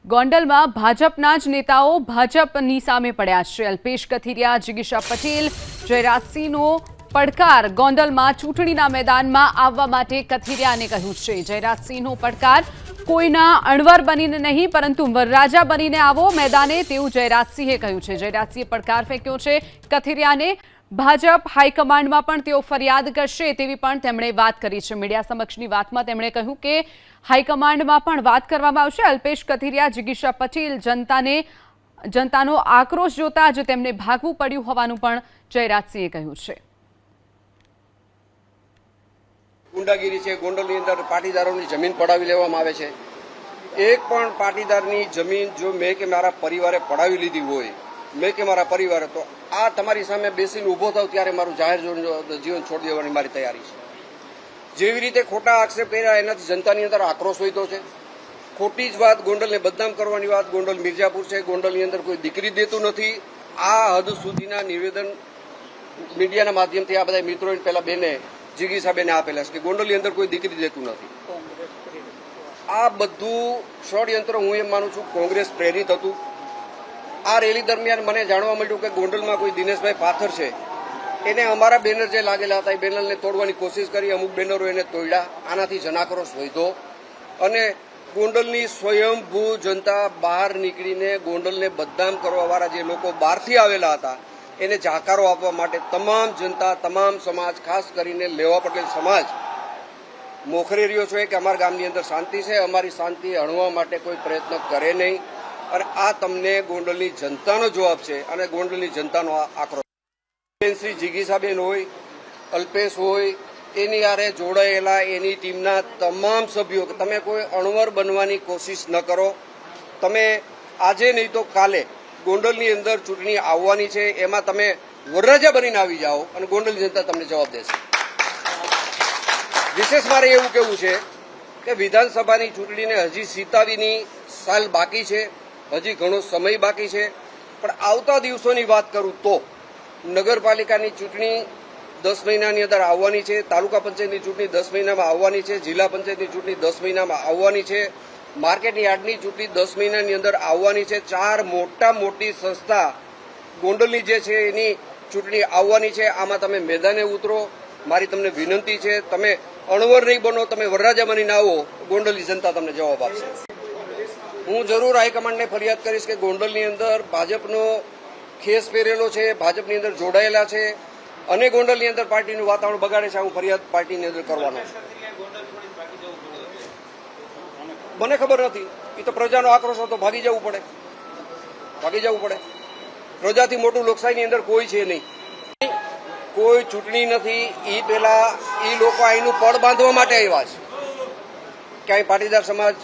ગોંડલમાં ભાજપના જ નેતાઓ ભાજપની સામે પડ્યા છે। અલ્પેશ કથિરિયા, જિગીશા પટેલ, જયરાજસિંહનો પડકાર ગોંડલમાં ચૂંટણીના મેદાનમાં આવવા માટે કથિરિયાને કહ્યું છે। જયરાજસિંહનો પડકાર કોઈના અણવર બનીને નહીં પરંતુ વરરાજા બનીને આવો મેદાને, તેવું જયરાજસિંહે કહ્યું છે। જયરાજસિંહે પડકાર ફેંક્યો છે કથિરિયાને। ભાજપ હાઈકમાન્ડમાં પણ તેઓ ફરિયાદ કરશે તેવી પણ તેમણે વાત કરી છે। મીડિયા સમક્ષની વાતમાં તેમણે કહ્યું કે હાઈકમાન્ડમાં પણ વાત કરવામાં આવશે। અલ્પેશ કથિરિયા, જિગીશા પટેલ જનતાનો આક્રોશ જોતા જ તેમને ભાગવું પડ્યું હોવાનું પણ જયરાજસિંહે કહ્યું છે। ગુંડાગીરી છે, ગોંડલની અંદર પાટીદારોની જમીન પડાવી લેવામાં આવે છે। એક પણ પાટીદારની જમીન જો મેં કે મારા પરિવારે પડાવી લીધી હોય, મેં કે મારા પરિવારે, તો આ તમારી સામે બેસીને ઊભો થાવ ત્યારે મારું જાહેર જીવન છોડી દેવાની મારી તૈયારી છે। જેવી રીતે ખોટા આક્ષેપ કર્યા એનાથી જનતાની અંદર આક્રોશ વધ્યો છે। ખોટી જ વાત, ગોંડલને બદનામ કરવાની વાત, ગોંડલ મિર્જાપુર છે, ગોંડલની અંદર કોઈ દીકરી દેતું નથી, આ હદ સુધીના નિવેદન મીડિયાના માધ્યમથી આ બધા મિત્રોને પહેલા બેને જિગીશાબેને આપેલા છે કે ગોંડલની અંદર કોઈ દીકરી દેતું નથી। આ બધું ષડયંત્ર હું એમ માનું છું કોંગ્રેસ પ્રેરિત હતું। આ રેલી દરમિયાન મને જાણવા મળ્યું કે ગોંડલમાં કોઈ દિનેશભાઈ પાથર છે, એને અમારા બેનર જે લાગેલા હતા એ બેનરને તોડવાની કોશિશ કરી, અમુક બેનરો એને તોડ્યા, આનાથી જનાક્રોશ વધ્યો અને ગોંડલની સ્વયંભૂ જનતા બહાર નીકળીને ગોંડલને બદનામ કરવાવાળા જે લોકો બહારથી આવેલા હતા એને જાકારો આપવા માટે તમામ જનતા, તમામ સમાજ, ખાસ કરીને લેવા પટેલ સમાજ મોખરે રહ્યો છે કે અમારા ગામની અંદર શાંતિ છે, અમારી શાંતિ હણવા માટે કોઈ પ્રયત્ન કરે નહીં અને આ તમને ગોંડલની જનતાનો જવાબ છે અને ગોંડલની જનતાનો આક્રોશ। શ્રી જિગીશાબેન હોય, અલ્પેશ હોય, એની આરે જોડાયેલા એની ટીમના તમામ સભ્યો, તમે કોઈ અણવર બનવાની કોશિશ ન કરો। તમે આજે નહીં તો કાલે ગોંડલની અંદર ચૂંટણી આવવાની છે, એમાં તમે વરરાજા બનીને આવી જાઓ અને ગોંડલની જનતા તમને જવાબ દેશે। વિશેષ મારે એવું કહેવું છે કે વિધાનસભાની ચૂંટણીને હજી 27ની સાલ બાકી છે, હજી ઘણો સમય બાકી છે, પણ આવતા દિવસોની વાત કરું તો નગરપાલિકાની ચૂંટણી 10 મહિનાની અંદર આવવાની છે, તાલુકા પંચાયતની ચૂંટણી 10 મહિનામાં આવવાની છે, જિલ્લા પંચાયતની ચૂંટણી 10 મહિનામાં આવવાની છે, માર્કેટ યાર્ડની ચૂંટણી 10 મહિનાની અંદર આવવાની છે। 4 મોટી સંસ્થા ગોંડલની જે છે એની ચૂંટણી આવવાની છે। આમાં તમે મેદાને ઉતરો, મારી તમને વિનંતી છે, તમે અણવર નહીં બનો, તમે વરરાજા બનીને આવો, ગોંડલની જનતા તમને જવાબ આપશે। હું જરૂર હાઈકમાન્ડને ફરિયાદ કરીશ કે ગોંડલની અંદર ભાજપનો ખેસ પહેરેલો છે, ભાજપની અંદર જોડાયેલા છે અને ગોંડલની અંદર પાર્ટીનું વાતાવરણ બગાડે છે। હું ફરિયાદ પાર્ટીની અંદર કરવાનો છું। મને ખબર નથી, એ તો પ્રજાનો આક્રોશ હતો, ભાગી જવું પડે। પ્રજાથી મોટું લોકશાહીની અંદર કોઈ છે નહીં, કોઈ ચૂંટણી નથી। એ પેલા એ લોકો અહીંનું પડ બાંધવા માટે આવ્યા છે કે અહીં પાટીદાર સમાજ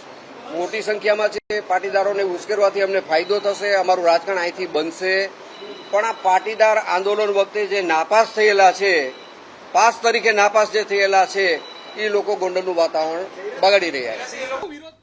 મોટી સંખ્યામાં છે, પાટીદારોને ઉશ્કેરવાથી અમને ફાયદો થશે, અમારું રાજકારણ અહીંથી બનશે। પણ આ પાટીદાર આંદોલન વખતે જે નાપાસ થયેલા છે, પાસ તરીકે નાપાસ જે થયેલા છે, એ લોકો ગોંડલનું વાતાવરણ બગાડી રહ્યા છે।